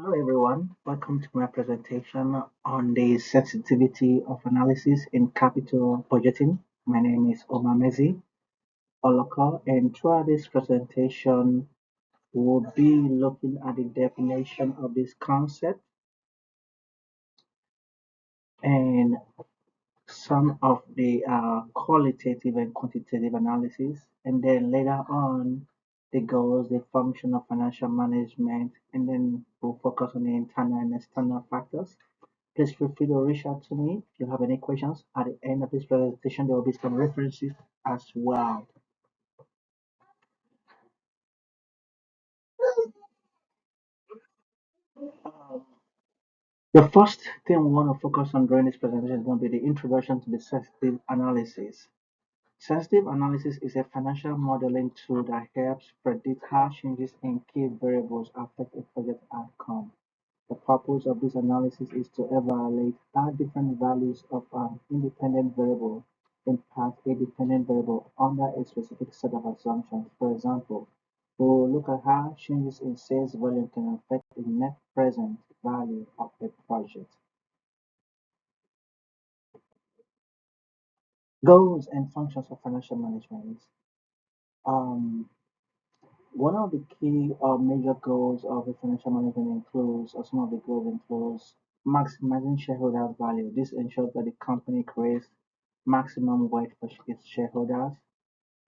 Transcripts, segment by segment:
Hello everyone, welcome to my presentation on the sensitivity of analysis in capital budgeting. My name is Omamezi Oloko, and throughout this presentation we'll be looking at the definition of this concept and some of the qualitative and quantitative analysis, and then later on the goals, the function of financial management, and then we'll focus on the internal and external factors. Please feel free to reach out to me if you have any questions. At the end of this presentation, there will be some references as well. Um, the first thing we want to focus on during this presentation is going to be the introduction to the sensitive analysis. Sensitive analysis is a financial modeling tool that helps predict how changes in key variables affect a project outcome. The purpose of this analysis is to evaluate how different values of an independent variable impact a dependent variable under a specific set of assumptions. For example, we will look at how changes in sales volume can affect the net present value of a project. Goals and functions of financial management. Um, One of the key or major goals of the financial management includes, or some of the goals includes, maximizing shareholder value. This ensures that the company creates maximum wealth for its shareholders,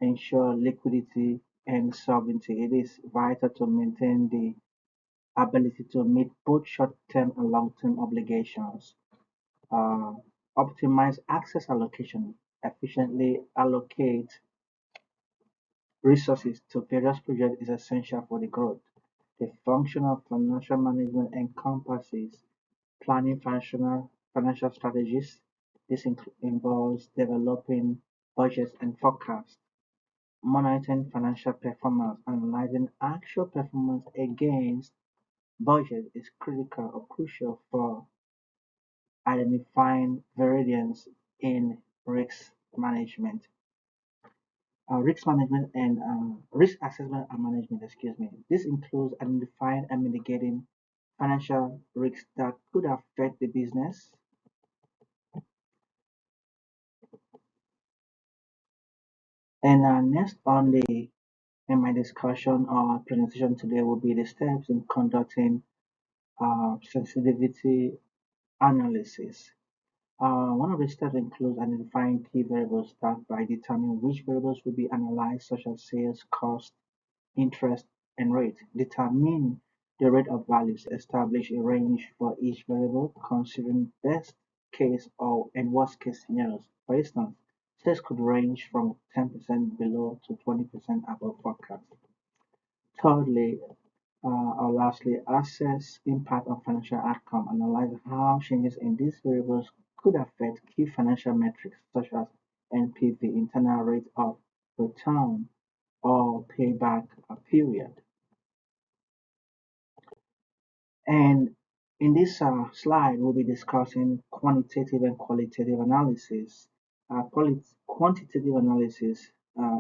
ensure liquidity and solvency. It is vital to maintain the ability to meet both short-term and long-term obligations. Uh, Optimize access allocation, efficiently allocate resources to various projects is essential for the growth. The function of financial management encompasses planning financial strategies. This involves developing budgets and forecasts, monitoring financial performance, analyzing actual performance against budget is critical or crucial for identifying variance in risk management. Risk management and risk assessment and management, excuse me. This includes identifying and mitigating financial risks that could affect the business. And next on the in my discussion or presentation today will be the steps in conducting sensitivity analysis. One of the steps includes identifying key variables that by determining which variables will be analyzed, such as sales, cost, interest, and rate. Determine the rate of values. Establish a range for each variable, considering best case or and worst case scenarios. For instance, sales could range from 10% below to 20% above forecast. Thirdly, or lastly, assess impact on financial outcome. Analyze how changes in these variables could affect key financial metrics such as NPV, internal rate of return, or payback period. And in this slide, we'll be discussing quantitative and qualitative analysis. Quantitative analysis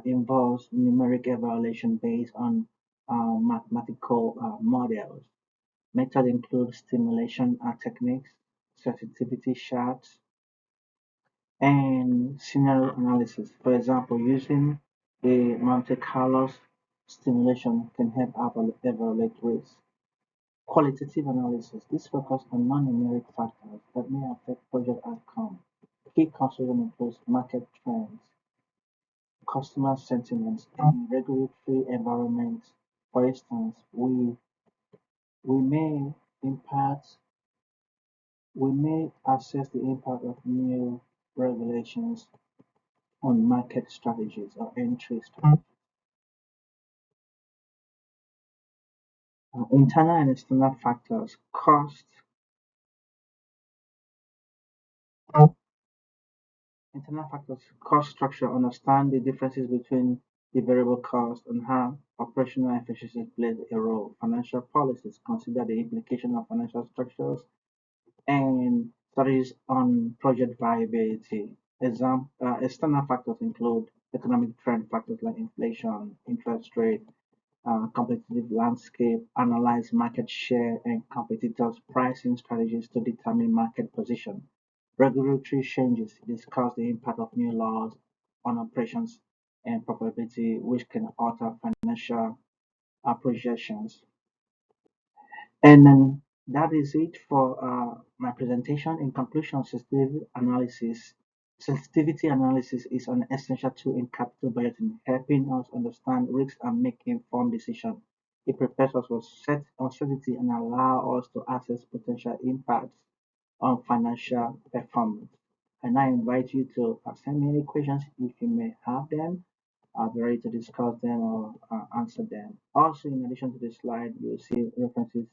involves numeric evaluation based on mathematical models. Methods include stimulation techniques, sensitivity charts, and scenario analysis. For example, using the Monte Carlo stimulation can help evaluate risk. Qualitative analysis: This focuses on non-numeric factors that may affect project outcome. Key consideration includes market trends, customer sentiments, and regulatory environment. For instance, we may impact we may assess the impact of new regulations on market strategies or entry strategies. Internal and external factors, cost. Internal factors, cost structure, understand the differences between the variable cost and how operational efficiency plays a role. Financial policies, consider the implication of financial structures and studies on project viability. External factors include economic trend factors like inflation, interest rate, competitive landscape, analyze market share and competitors' pricing strategies to determine market position. Regulatory changes discuss the impact of new laws on operations and profitability, which can alter financial projections. And then that is it for my presentation. In conclusion, sensitivity analysis is an essential tool in capital budgeting, helping us understand risks and make informed decisions. It prepares us for uncertainty and allows us to assess potential impacts on financial performance. And I invite you to send me any questions if you may have them. I'll be ready to discuss them or answer them. Also, in addition to this slide, you'll see references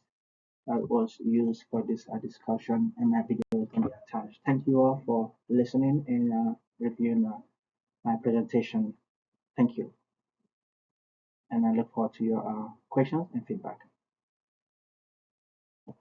that was used for this discussion, and my video can be attached. Thank you all for listening and reviewing my presentation. Thank you, and I look forward to your questions and feedback.